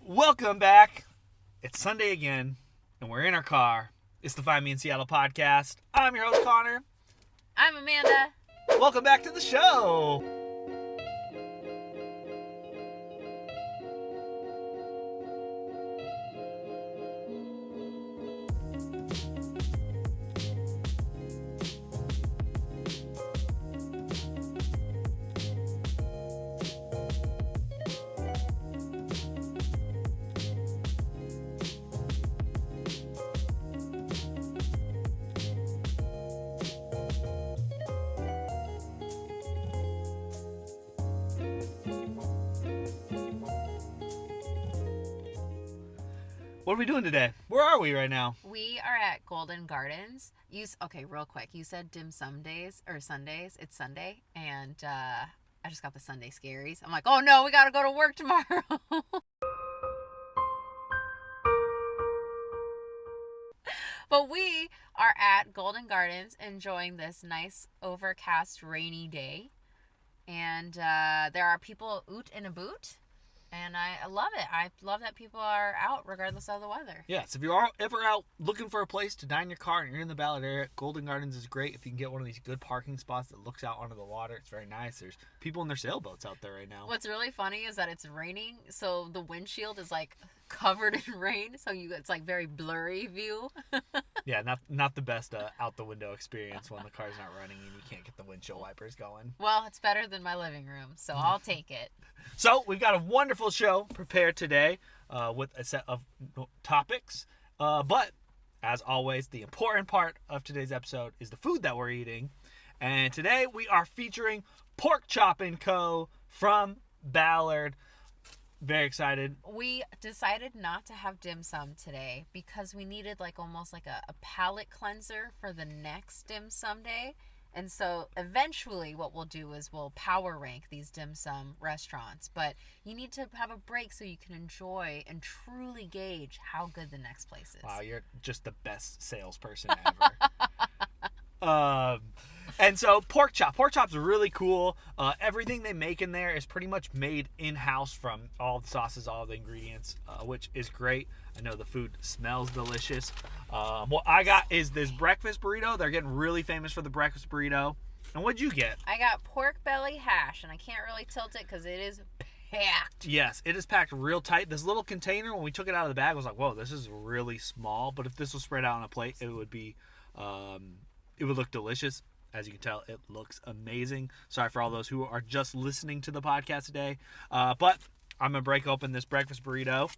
Welcome back. It's Sunday again, and we're in our car. It's the Find Me in Seattle podcast. I'm your host, Connor. I'm Amanda. Welcome back to the show. What are we doing today? Where are we right now? We are at Golden Gardens. Okay, real quick. You said dim sum days or Sundays. It's Sunday, and I just got the Sunday scaries. I'm like, oh no, we gotta go to work tomorrow. But we are at Golden Gardens enjoying this nice overcast rainy day, and there are people oot in a boot. And I love it. I love that people are out regardless of the weather. Yes, if you're ever out looking for a place to dine your car and you're in the Ballard area, Golden Gardens is great. If you can get one of these good parking spots that looks out onto the water, it's very nice. There's people in their sailboats out there right now. What's really funny is that it's raining, so the windshield is like covered in rain, so it's like very blurry view. Yeah, not the best out the window experience when the car's not running and you can't get the windshield wipers going. Well, it's better than my living room, so I'll take it. So we've got a wonderful show prepared today with a set of topics. But as always, the important part of today's episode is the food that we're eating. And today we are featuring Porkchop Co. from Ballard. Very excited. We decided not to have dim sum today because we needed almost like a palate cleanser for the next dim sum day. And so eventually what we'll do is we'll power rank these dim sum restaurants. But you need to have a break so you can enjoy and truly gauge how good the next place is. Wow, you're just the best salesperson ever. And so Porkchop's really cool. Everything they make in there is pretty much made in-house from all the sauces, all the ingredients, which is great. I know the food smells delicious. What I got is this breakfast burrito. They're getting really famous for the breakfast burrito. And what'd you get? I got pork belly hash, and I can't really tilt it because it is packed. Yes, it is packed real tight. This little container, when we took it out of the bag, was like, whoa, this is really small. But if this was spread out on a plate, it would be, it would look delicious. As you can tell, it looks amazing. Sorry for all those who are just listening to the podcast today. But I'm going to break open this breakfast burrito.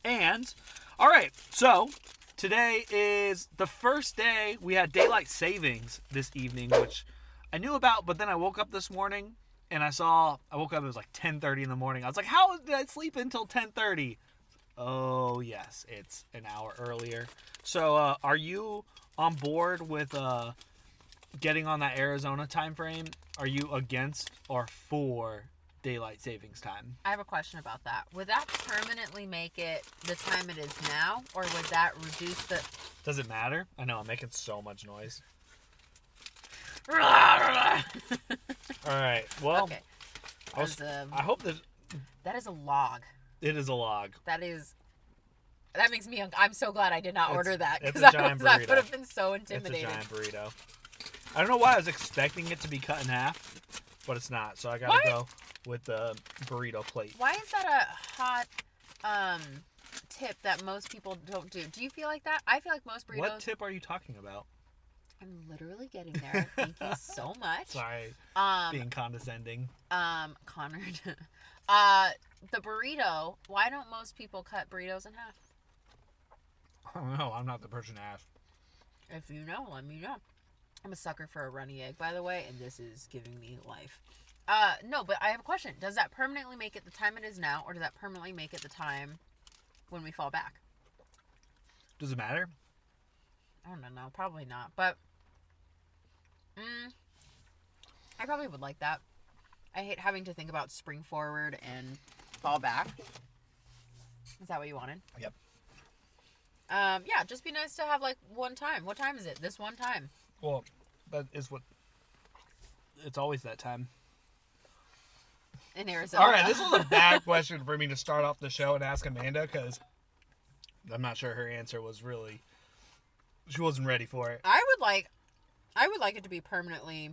And, all right, so today is the first day we had daylight savings this evening, which I knew about, but then I woke up this morning and I woke up, it was like 10:30 in the morning. I was like, how did I sleep until 10:30? Oh, yes, it's an hour earlier. So are you on board with getting on that Arizona time frame? Are you against or for daylight savings time? I have a question about that. Would that permanently make it the time it is now, or would that reduce the... Does it matter? I know, I'm making so much noise. All right, well, okay. I hope that... That is a log. It is a log. That makes me... I'm so glad I did not order that. It's a giant burrito. I would have been so intimidated. It's a giant burrito. I don't know why I was expecting it to be cut in half, but it's not. So I gotta go with the burrito plate. Why is that a hot tip that most people don't do? Do you feel like that? I feel like most burritos... What tip are you talking about? I'm literally getting there. Thank you so much. Sorry, being condescending. Connor. The burrito, why don't most people cut burritos in half? I don't know. I'm not the person to ask. If you know, let me know. I'm a sucker for a runny egg, by the way, and this is giving me life. No, but I have a question. Does that permanently make it the time it is now, or does that permanently make it the time when we fall back? Does it matter? I don't know. Probably not. But I probably would like that. I hate having to think about spring forward and fall back. Is that what you wanted? Yep. Yeah, just be nice to have like one time. What time is it? This one time. Well, that is what... It's always that time. in Arizona. All right, this was a bad question for me to start off the show and ask Amanda because I'm not sure her answer was really. She wasn't ready for it. I would like it to be permanently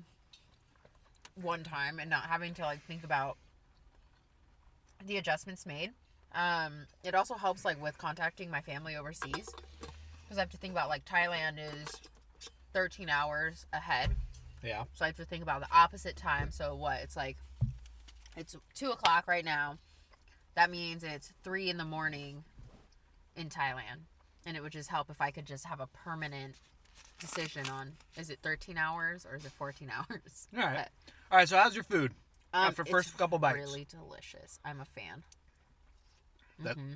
one time and not having to like think about the adjustments made. It also helps like with contacting my family overseas because I have to think about like Thailand is 13 hours ahead. Yeah. So I have to think about the opposite time. So what? It's like it's 2:00 right now. That means it's 3 a.m. in Thailand. And it would just help if I could just have a permanent decision on is it 13 hours or is it 14 hours? All right. All right, so how's your food? After first it's couple bites. Really delicious. I'm a fan.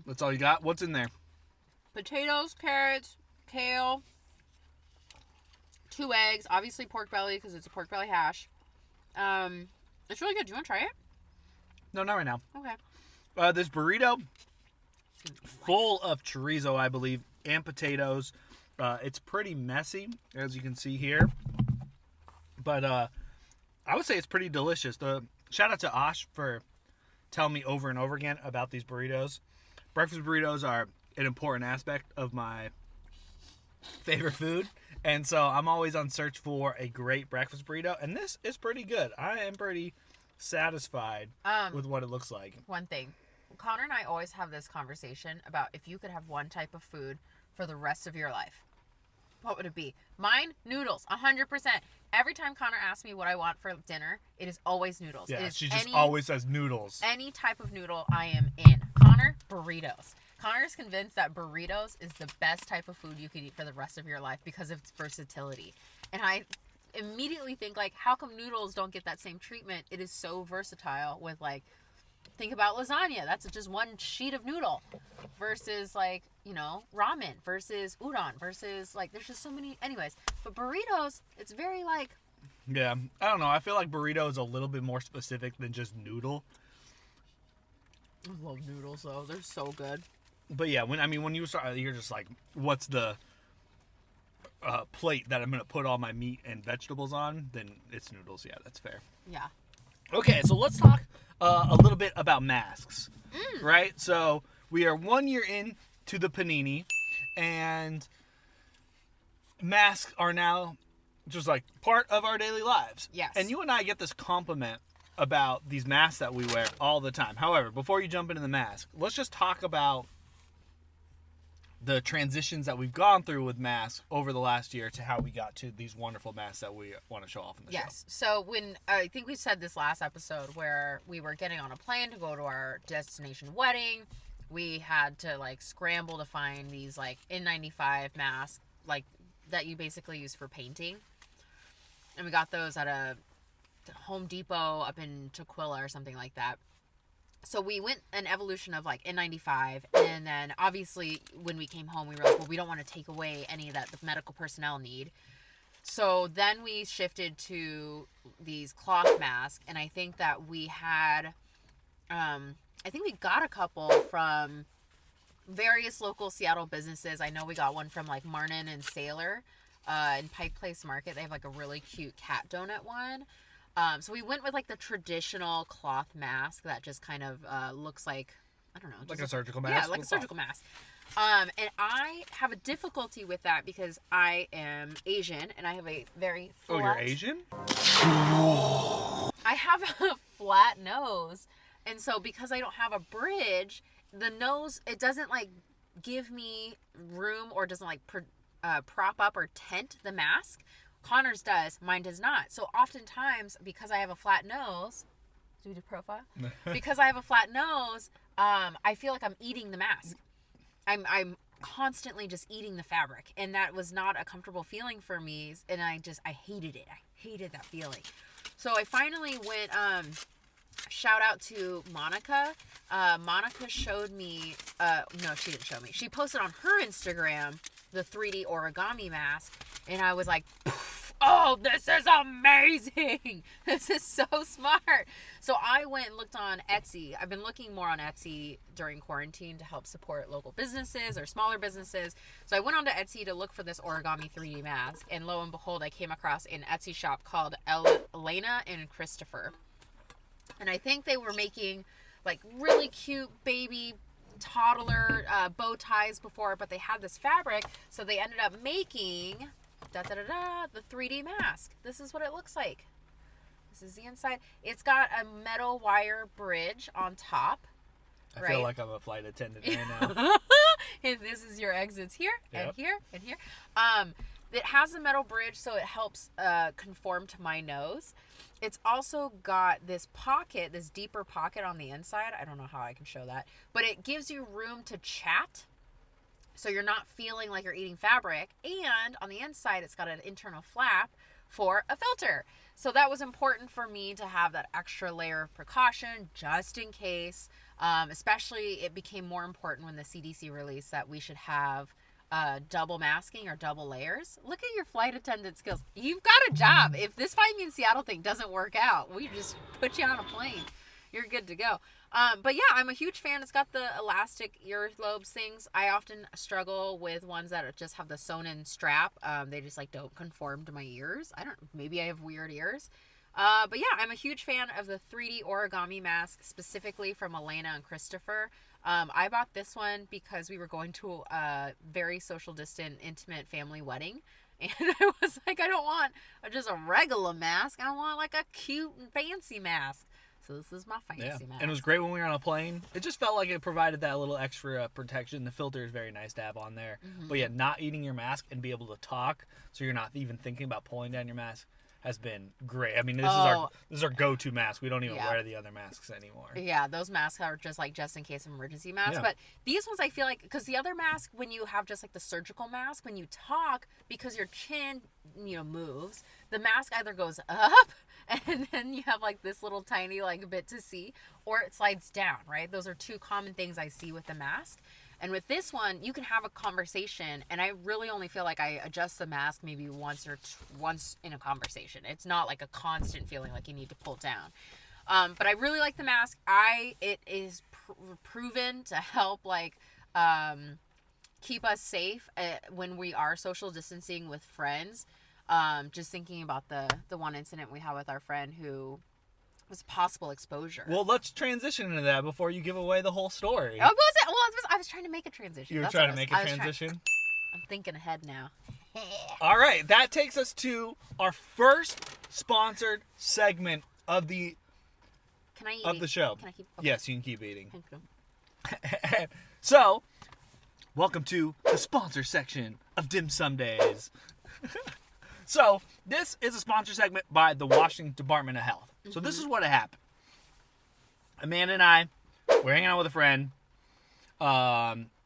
That's all you got? What's in there? Potatoes, carrots, kale, 2 eggs, obviously pork belly because it's a pork belly hash. It's really good. Do you want to try it? No, not right now. Okay. This burrito, full of chorizo, I believe, and potatoes. It's pretty messy, as you can see here. But I would say it's pretty delicious. Shout out to Osh for telling me over and over again about these burritos. Breakfast burritos are an important aspect of my favorite food. And so I'm always on search for a great breakfast burrito. And this is pretty good. I am pretty satisfied with what it looks like. One thing. Connor and I always have this conversation about if you could have one type of food for the rest of your life, what would it be? Mine, noodles, 100%. Every time Connor asks me what I want for dinner, it is always noodles. Yeah, she just always says noodles. Any type of noodle I am in. Connor, burritos. Connor is convinced that burritos is the best type of food you could eat for the rest of your life because of its versatility. And I immediately think, like, how come noodles don't get that same treatment? It is so versatile with, like, think about lasagna. That's just one sheet of noodle versus like, you know, ramen versus udon versus like, there's just so many. Anyways, but burritos, it's very like. Yeah, I don't know. I feel like burrito is a little bit more specific than just noodle. I love noodles though. They're so good. But yeah, when you start, you're just like, what's the plate that I'm going to put all my meat and vegetables on? Then it's noodles. Yeah, that's fair. Yeah. Okay, so let's talk a little bit about masks, right? So we are 1 year in to the panini, and masks are now just like part of our daily lives. Yes. And you and I get this compliment about these masks that we wear all the time. However, before you jump into the mask, let's just talk about the transitions that we've gone through with masks over the last year to how we got to these wonderful masks that we want to show off in the show. Yes. So when I think we said this last episode where we were getting on a plane to go to our destination wedding, we had to like scramble to find these like N95 masks like that you basically use for painting. And we got those at a Home Depot up in Tequila or something like that. So we went an evolution of like N95, and then obviously when we came home we were like, well, we don't want to take away any that the medical personnel need. So then we shifted to these cloth masks, and I think that we had, I think we got a couple from various local Seattle businesses. I know we got one from like Marnin and Sailor in Pike Place Market. They have like a really cute cat donut one. So we went with like the traditional cloth mask that just kind of looks like, I don't know. Like a surgical mask? Yeah, like a surgical mask. And I have a difficulty with that because I am Asian and I have a very flat... Oh, you're Asian? I have a flat nose. And so because I don't have a bridge, the nose, it doesn't like give me room or doesn't like prop up or tent the mask. Connor's does, mine does not. So oftentimes, because I have a flat nose, do we do profile? Because I have a flat nose, I feel like I'm eating the mask. I'm constantly just eating the fabric, and that was not a comfortable feeling for me. And I hated it. I hated that feeling. So I finally went. Shout out to Monica. Monica showed me. No, she didn't show me. She posted on her Instagram the 3D origami mask, and I was like, oh, this is amazing. This is so smart. So I went and looked on Etsy. I've been looking more on Etsy during quarantine to help support local businesses or smaller businesses. So I went onto Etsy to look for this origami 3D mask, and lo and behold, I came across an Etsy shop called Elena and Christopher. And I think they were making like really cute baby toddler bow ties before, but they had this fabric, so they ended up making the 3D mask. This is what it looks like. This is the inside. It's got a metal wire bridge on top. I feel like I'm a flight attendant right now. And this is your exits here, Yep. and here, and here. It has a metal bridge, so it helps conform to my nose. It's also got this pocket, this deeper pocket on the inside. I don't know how I can show that. But it gives you room to chat, so you're not feeling like you're eating fabric. And on the inside, it's got an internal flap for a filter. So that was important for me to have that extra layer of precaution just in case. Especially it became more important when the CDC released that we should have double masking or double layers. Look at your flight attendant skills. You've got a job. If this Find Me in Seattle thing doesn't work out, we just put you on a plane. You're good to go. But yeah, I'm a huge fan. It's got the elastic earlobes things. I often struggle with ones that just have the sewn in strap. They just like don't conform to my ears. Maybe I have weird ears. But yeah, I'm a huge fan of the 3D origami mask, specifically from Elena and Christopher. I bought this one because we were going to a very social distant, intimate family wedding. And I was like, I don't want just a regular mask. I want like a cute and fancy mask. So this is my fancy mask. And it was great when we were on a plane. It just felt like it provided that little extra protection. The filter is very nice to have on there. Mm-hmm. But yeah, not eating your mask and be able to talk so you're not even thinking about pulling down your mask has been great. I mean, this is our go-to mask. We don't even wear the other masks anymore. Yeah, those masks are just in case of emergency masks. Yeah. But these ones I feel like, because the other mask, when you have just like the surgical mask, when you talk, because your chin, moves, the mask either goes up and then you have like this little tiny like bit to see, or it slides down, right? Those are two common things I see with the mask. And with this one, you can have a conversation, and I really only feel like I adjust the mask maybe once in a conversation. It's not like a constant feeling like you need to pull down. But I really like the mask. It is proven to help keep us safe when we are social distancing with friends. Just thinking about the one incident we had with our friend who was possible exposure. Well, let's transition into that before you give away the whole story. Oh, was it? Well, I was trying to make a transition. You were trying to make a transition? I'm thinking ahead now. All right, that takes us to our first sponsored segment of the show. Can I keep? Okay. Yes, you can keep eating. Thank you. So, welcome to the sponsor section of Sumdays. So, this is a sponsor segment by the Washington Department of Health. So this is what happened. Amanda and I were hanging out with a friend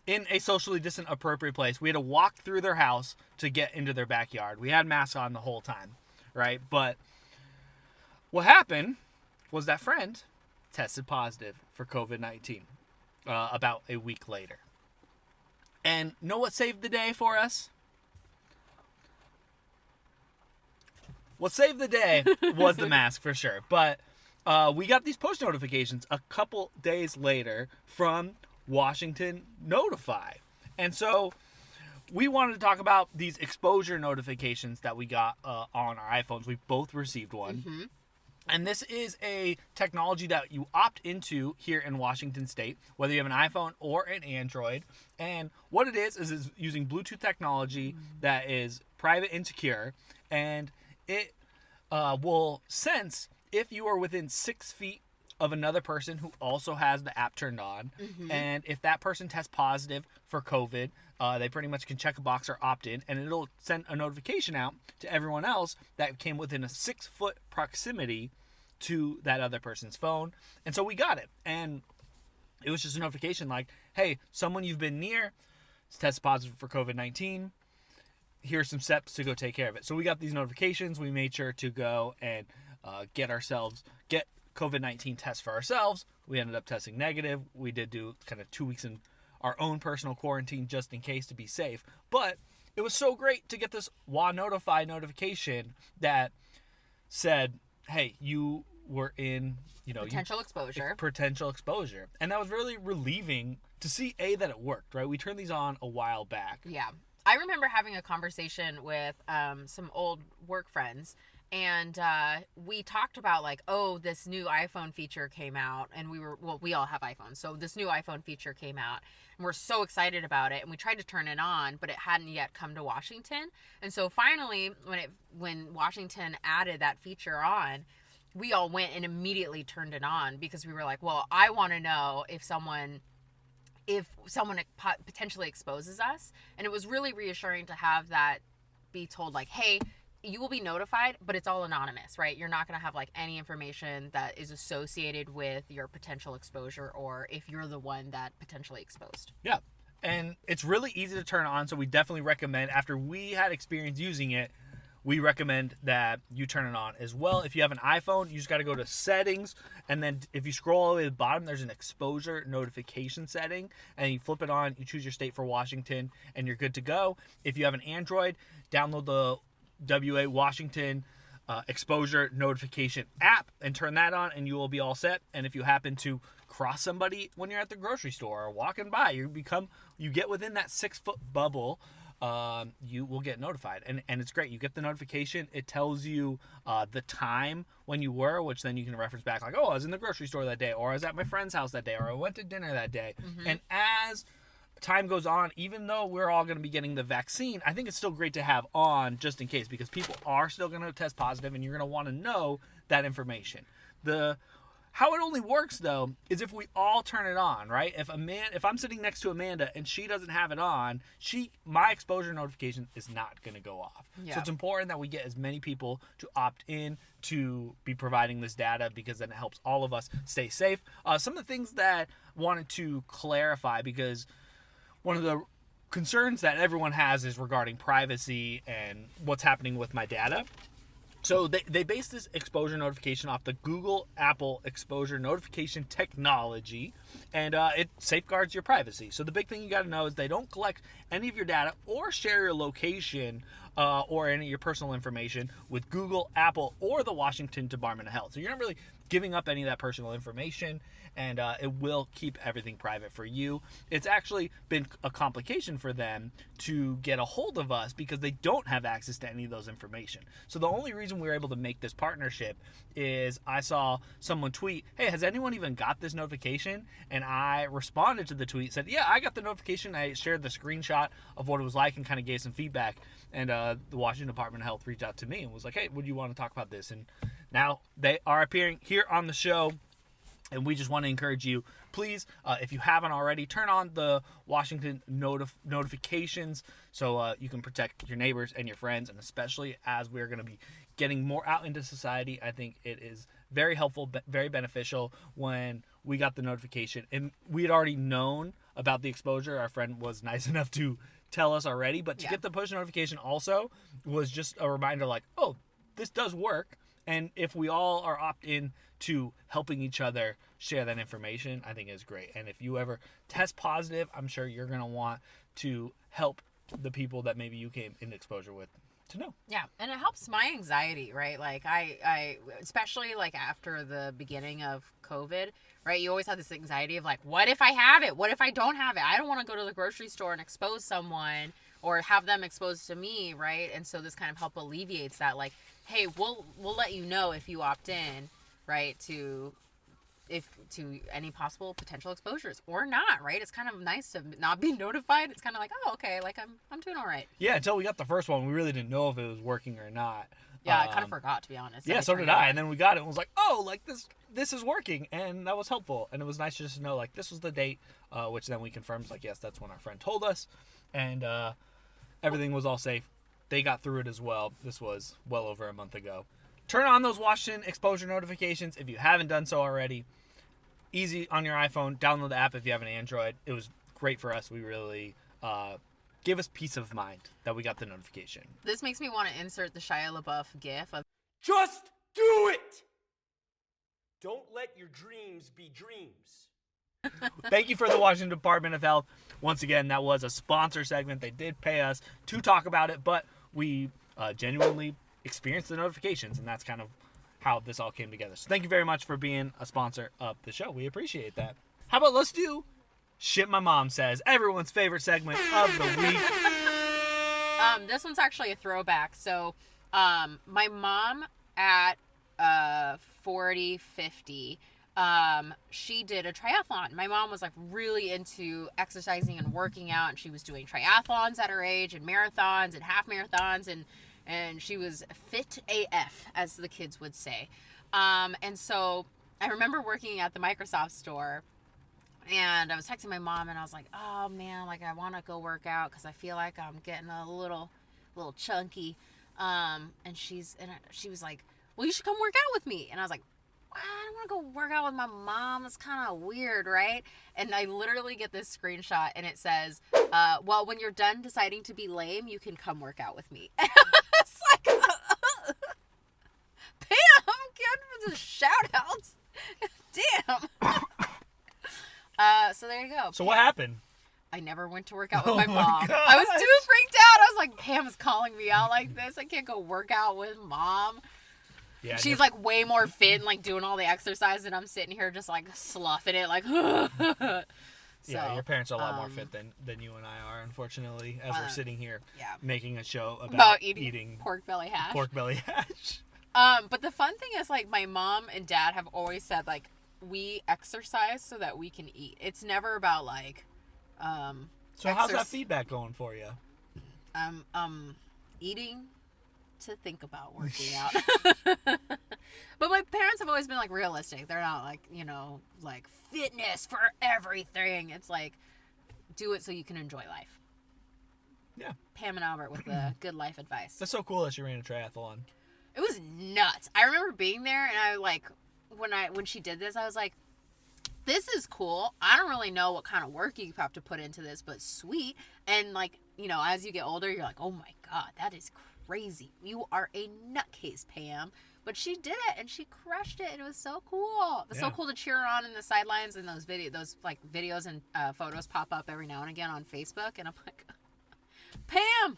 in a socially distant, appropriate place. We had to walk through their house to get into their backyard. We had masks on the whole time, right? But what happened was that friend tested positive for COVID-19 about a week later. And know what saved the day for us? What saved the day was the mask for sure. But we got these post notifications a couple days later from Washington Notify. And so we wanted to talk about these exposure notifications that we got on our iPhones. We both received one. Mm-hmm. And this is a technology that you opt into here in Washington State, whether you have an iPhone or an Android. And what it is it's using Bluetooth technology that is private and secure. And it will sense if you are within 6 feet of another person who also has the app turned on. Mm-hmm. And if that person tests positive for COVID, they pretty much can check a box or opt in, and it'll send a notification out to everyone else that came within a 6-foot proximity to that other person's phone. And so we got it. And it was just a notification like, hey, someone you've been near is tested positive for COVID-19. Here's some steps to go take care of it. So we got these notifications. We made sure to go and get COVID-19 tests for ourselves. We ended up testing negative. We did do kind of 2 weeks in our own personal quarantine just in case to be safe. But it was so great to get this WA Notify notification that said, hey, you were in, potential exposure. And that was really relieving to see, that it worked, right? We turned these on a while back. Yeah. I remember having a conversation with some old work friends, And we talked about like, oh, this new iPhone feature came out, and we all have iPhones, so this new iPhone feature came out, and we're so excited about it, and we tried to turn it on, but it hadn't yet come to Washington. And so finally, when Washington added that feature on, we all went and immediately turned it on, because we were like, well, I want to know if someone potentially exposes us. And it was really reassuring to have that be told, like, hey, you will be notified, but it's all anonymous, right? You're not going to have like any information that is associated with your potential exposure, or if you're the one that potentially exposed. Yeah. And it's really easy to turn on, so we definitely recommend, after we had experience using it, we recommend that you turn it on as well. If you have an iPhone, you just got to go to settings, and then if you scroll all the way to the bottom, there's an exposure notification setting, and you flip it on, you choose your state for Washington, and you're good to go. If you have an Android, download the WA Washington exposure notification app and turn that on, and you will be all set. And if you happen to cross somebody when you're at the grocery store or walking by, you get within that 6-foot bubble, you will get notified. And it's great. You get the notification. It tells you the time when you were, which then you can reference back, like, oh, I was in the grocery store that day, or I was at my friend's house that day, or I went to dinner that day. Mm-hmm. And as time goes on, even though we're all going to be getting the vaccine, I think it's still great to have on just in case, because people are still going to test positive, and you're going to want to know that information. How it only works, though, is if we all turn it on, right? If I'm sitting next to Amanda and she doesn't have it on, my exposure notification is not going to go off. Yeah. So it's important that we get as many people to opt in to be providing this data, because then it helps all of us stay safe. Some of the things that I wanted to clarify, because one of the concerns that everyone has is regarding privacy and what's happening with my data. So they base this exposure notification off the Google Apple exposure notification technology, and it safeguards your privacy. So the big thing you got to know is they don't collect any of your data or share your location or any of your personal information with Google, Apple, or the Washington Department of Health. So you're not really giving up any of that personal information, and it will keep everything private for you. It's actually been a complication for them to get a hold of us, because they don't have access to any of those information. So the only reason we were able to make this partnership is I saw someone tweet, hey, has anyone even got this notification? And I responded to the tweet, said, yeah, I got the notification. I shared the screenshot of what it was like and kind of gave some feedback. And the Washington Department of Health reached out to me and was like, hey, would you want to talk about this? And now they are appearing here on the show. And we just want to encourage you, please, if you haven't already, turn on the Washington notifications so you can protect your neighbors and your friends. And especially as we're going to be getting more out into society, I think it is very helpful, very beneficial when we got the notification. And we had already known about the exposure. Our friend was nice enough to tell us already. But to get the push notification also was just a reminder, like, oh, this does work. And if we all are opt-in to helping each other share that information, I think is great. And if you ever test positive, I'm sure you're going to want to help the people that maybe you came into exposure with to know. Yeah, and it helps my anxiety, right? Like I especially like after the beginning of COVID, right? You always have this anxiety of like, what if I have it? What if I don't have it? I don't want to go to the grocery store and expose someone or have them exposed to me, right? And so this kind of help alleviates that, like, hey, we'll let you know if you opt in, right, to any possible potential exposures or not, right? It's kind of nice to not be notified. It's kind of like, oh, okay, like I'm doing all right. Yeah, until we got the first one, we really didn't know if it was working or not. Yeah, I kind of forgot, to be honest. Yeah, so did I. And then we got it and was like, oh, like this is working, and that was helpful. And it was nice just to know, like, this was the date, which then we confirmed, like, yes, that's when our friend told us, and everything was all safe. They got through it as well. This was well over a month ago. Turn on those Washington exposure notifications if you haven't done so already. Easy on your iPhone. Download the app if you have an Android. It was great for us. We really gave us peace of mind that we got the notification. This makes me want to insert the Shia LaBeouf gif of just do it! Don't let your dreams be dreams. Thank you for the Washington Department of Health. Once again, that was a sponsor segment. They did pay us to talk about it, but we genuinely experienced the notifications, and that's kind of how this all came together. So thank you very much for being a sponsor of the show. We appreciate that. How about let's do Shit My Mom Says, everyone's favorite segment of the week. This one's actually a throwback. So my mom at 40, 50, she did a triathlon. My mom was like really into exercising and working out, and she was doing triathlons at her age and marathons and half marathons, and she was fit AF, as the kids would say. And so I remember working at the Microsoft store, and I was texting my mom, and I was like, oh man, like I want to go work out because I feel like I'm getting a little chunky. And she was like, well, you should come work out with me. And I was like, I don't want to go work out with my mom. That's kind of weird, right? And I literally get this screenshot, and it says, well, when you're done deciding to be lame, you can come work out with me. It's like, Pam, give the shout outs. Damn. So there you go. So what happened? I never went to work out with my mom. gosh. I was too freaked out. I was like, Pam is calling me out like this. I can't go work out with mom. Yeah, She's like way more fit and like doing all the exercise, and I'm sitting here just like sloughing it like. Yeah, your parents are a lot more fit than you and I are, unfortunately, as we're sitting here making a show about eating pork belly hash. Pork belly hash. But the fun thing is, like, my mom and dad have always said, like, we exercise so that we can eat. It's never about like so how's that feedback going for you? Eating to think about working out. But my parents have always been like realistic. They're not like, you know, like fitness for everything. It's like, do it so you can enjoy life. Yeah. Pam and Albert with the good life advice. That's so cool that you ran a triathlon. It was nuts. I remember being there, and I like when she did this, I was like, this is cool. I don't really know what kind of work you have to put into this, but sweet. And like, you know, as you get older, you're like, oh my God, that is crazy. You are a nutcase, Pam. But she did it, and she crushed it, and it was so cool. It was so cool to cheer her on in the sidelines, and those videos and photos pop up every now and again on Facebook, and I'm like, Pam,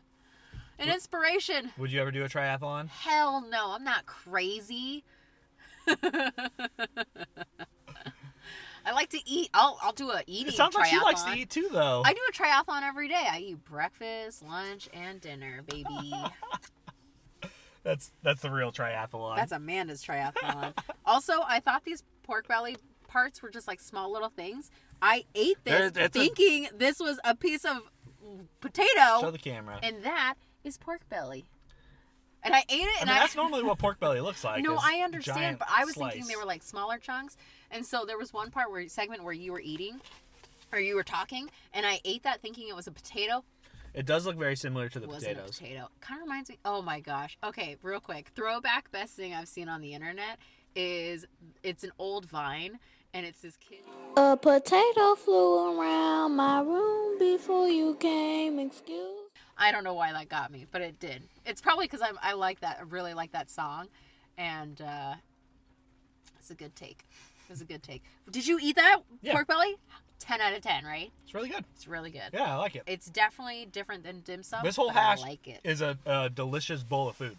an inspiration. Would you ever do a triathlon? Hell no, I'm not crazy. I like to eat. I'll do a eating triathlon. It sounds like she likes to eat too, though. I do a triathlon every day. I eat breakfast, lunch, and dinner, baby. That's the real triathlon. That's Amanda's triathlon. Also, I thought these pork belly parts were just like small little things. I ate this thinking this was a piece of potato. Show the camera. And that is pork belly. And I ate it, and that's normally what pork belly looks like. No, I understand, but I was slice. thinking they were like smaller chunks. And so there was one segment where you were eating, or you were talking, and I ate that thinking it was a potato. It does look very similar to the potatoes. potatoes. A potato. Kind of reminds me. Oh my gosh. Okay, real quick. Throwback. Best thing I've seen on the internet is it's an old Vine, and it's this kid. A potato flew around my room before you came. Excuse. I don't know why that got me, but it did. It's probably because I like that. I really like that song, and it's a good take. It was a good take. Did you eat that pork belly? 10 out of 10, right? It's really good. It's really good. Yeah, I like it. It's definitely different than dim sum. This whole hash is a delicious bowl of food.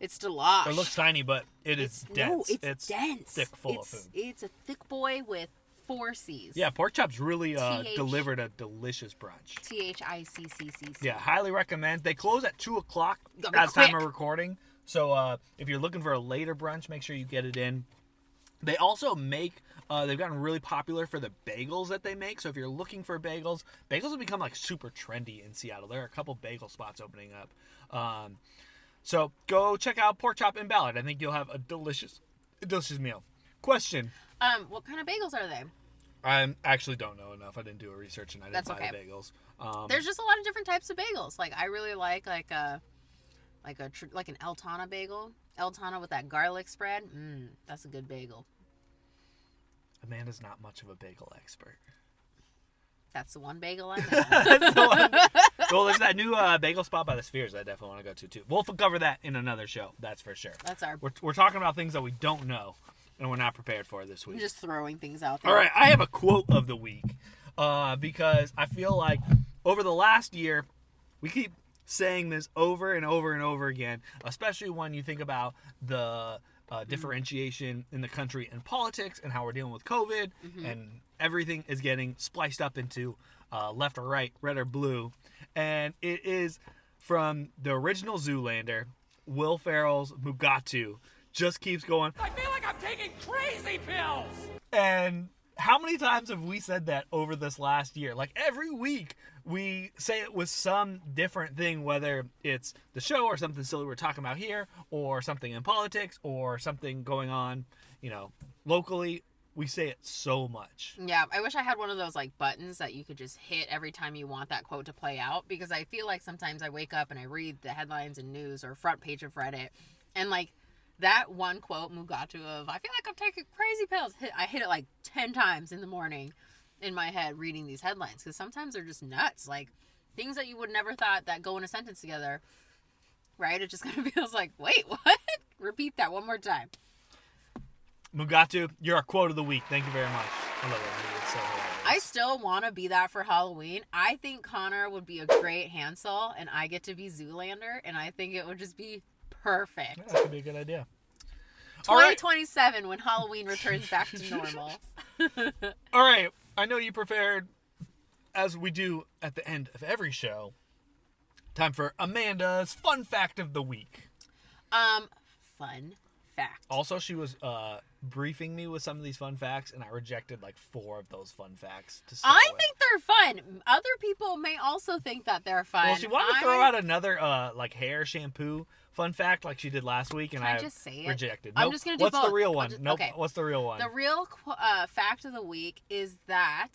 It's deluxe. It looks tiny, but it's dense. No, it's dense. Thick, full of food. It's a thick boy with 4 C's. Yeah, Porkchop's really delivered a delicious brunch. THICCCC. Yeah, highly recommend. They close at 2 o'clock at time of recording. So if you're looking for a later brunch, make sure you get it in. They also make, they've gotten really popular for the bagels that they make. So if you're looking for bagels have become like super trendy in Seattle. There are a couple bagel spots opening up. So go check out Porkchop in Ballard. I think you'll have a delicious meal. Question. What kind of bagels are they? I actually don't know enough. I didn't do a research and I didn't buy the bagels. There's just a lot of different types of bagels. Like I really like an El Tana bagel. El Tana with that garlic spread. That's a good bagel. Amanda's not much of a bagel expert. That's the one bagel I know. Well, there's that new bagel spot by the Spheres I definitely want to go to too. We'll cover that in another show. That's for sure. We're talking about things that we don't know and we're not prepared for this week. I'm just throwing things out there. All right, I have a quote of the week because I feel like over the last year we keep saying this over and over and over again, especially when you think about the differentiation in the country and politics and how we're dealing with COVID and everything is getting spliced up into left or right, red or blue. And it is from the original Zoolander, Will Ferrell's Mugatu, just keeps going. I feel like I'm taking crazy pills! And how many times have we said that over this last year? Like every week we say it with some different thing, whether it's the show or something silly we're talking about here, or something in politics, or something going on, locally. We say it so much. Yeah, I wish I had one of those like buttons that you could just hit every time you want that quote to play out, because I feel like sometimes I wake up and I read the headlines and news or front page of Reddit, and like that one quote, Mugatu, of I feel like I'm taking crazy pills, I hit it like 10 times in the morning in my head reading these headlines, because sometimes they're just nuts, like things that you would never thought that go in a sentence together, right? It just kind of feels like, wait, what? Repeat that one more time. Mugatu, you're our quote of the week. Thank you very much. I love it. It's so hilarious. I still want to be that for Halloween. I think Connor would be a great Hansel, and I get to be Zoolander, and I think it would just be perfect. Yeah, that could be a good idea. 2027, when Halloween returns back to normal. All right. I know you prepared, as we do at the end of every show, time for Amanda's fun fact of the week. Fun fact. Also, she was briefing me with some of these fun facts, and I rejected like 4 of those fun facts to start with. Think they're fun. Other people may also think that they're fun. Well, she wanted to throw out another like hair shampoo fun fact like she did last week, and I just say it? Rejected. I'm Nope. just gonna do What's both. the real one? Just, Nope. okay. What's the real one? The real fact of the week is that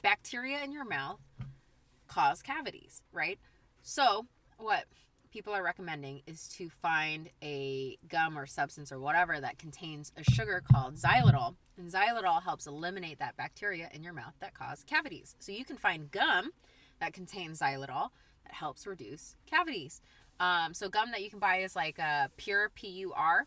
bacteria in your mouth cause cavities, right? So what people are recommending is to find a gum or substance or whatever that contains a sugar called xylitol. And xylitol helps eliminate that bacteria in your mouth that cause cavities. So you can find gum that contains xylitol that helps reduce cavities. So gum that you can buy is like a Pure, P-U-R.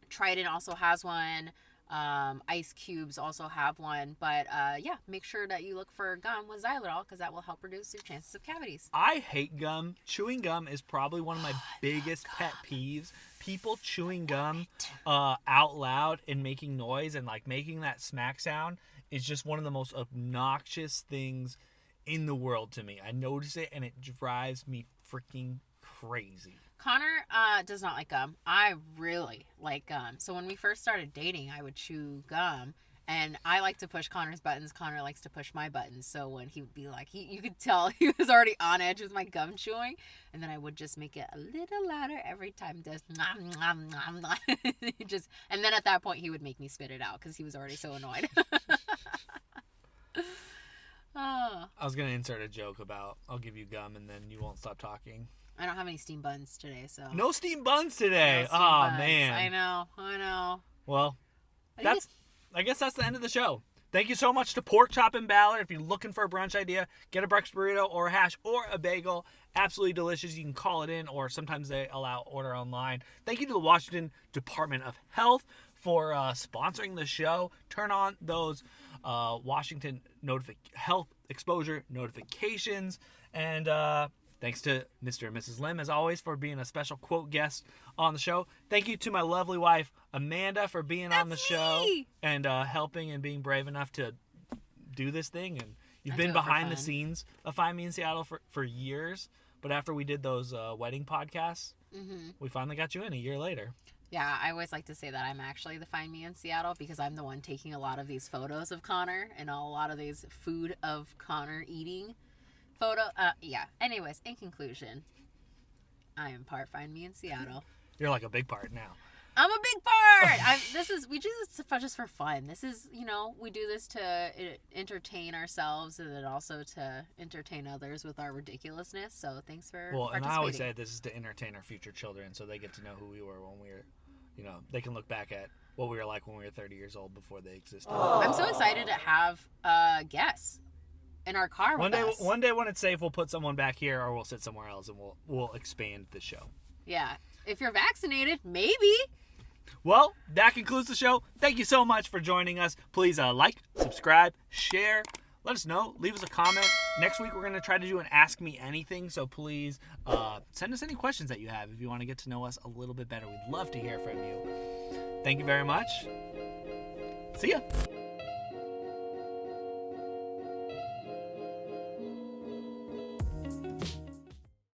Trident also has one. Ice Cubes also have one. But yeah, make sure that you look for gum with xylitol, because that will help reduce your chances of cavities. I hate gum. Chewing gum is probably one of my biggest pet peeves. People chewing gum out loud and making noise and like making that smack sound is just one of the most obnoxious things in the world to me. I notice it and it drives me freaking crazy. Connor does not like gum. I really like gum. So when we first started dating, I would chew gum, and I like to push Connor's buttons. Connor likes to push my buttons. So when he would be like, you could tell he was already on edge with my gum chewing, and then I would just make it a little louder every time. Just, and then at that point he would make me spit it out because he was already so annoyed. I was gonna insert a joke about I'll give you gum and then you won't stop talking. I don't have any steam buns today, so. No steam buns today. No steam Oh buns. man. I know. Well, I guess that's the end of the show. Thank you so much to Porkchop in Ballard. If you're looking for a brunch idea, get a breakfast burrito or a hash or a bagel. Absolutely delicious. You can call it in, or sometimes they allow order online. Thank you to the Washington Department of Health for sponsoring the show. Turn on those Washington health exposure notifications. And thanks to Mr. and Mrs. Lim, as always, for being a special quote guest on the show. Thank you to my lovely wife, Amanda, for being on the show and helping and being brave enough to do this thing. And you've been behind the scenes of Find Me in Seattle for years. But after we did those wedding podcasts, we finally got you in a year later. Yeah, I always like to say that I'm actually the Find Me in Seattle, because I'm the one taking a lot of these photos of Connor and a lot of these food of Connor eating photo. Yeah. Anyways, in conclusion, I am part Find Me in Seattle. You're like a big part now. I'm a big part. We do this just for fun. This is, we do this to entertain ourselves, and then also to entertain others with our ridiculousness. So thanks for participating. And I always say this is to entertain our future children, so they get to know who we were when we were, they can look back at what we were like when we were 30 years old before they existed. I'm so excited to have guests in our car with us. One day when it's safe, we'll put someone back here, or we'll sit somewhere else, and we'll expand the show. Yeah. If you're vaccinated, maybe. Well, that concludes the show. Thank you so much for joining us. Please like, subscribe, share. Let us know. Leave us a comment. Next week, we're going to try to do an Ask Me Anything. So please send us any questions that you have if you want to get to know us a little bit better. We'd love to hear from you. Thank you very much. See ya.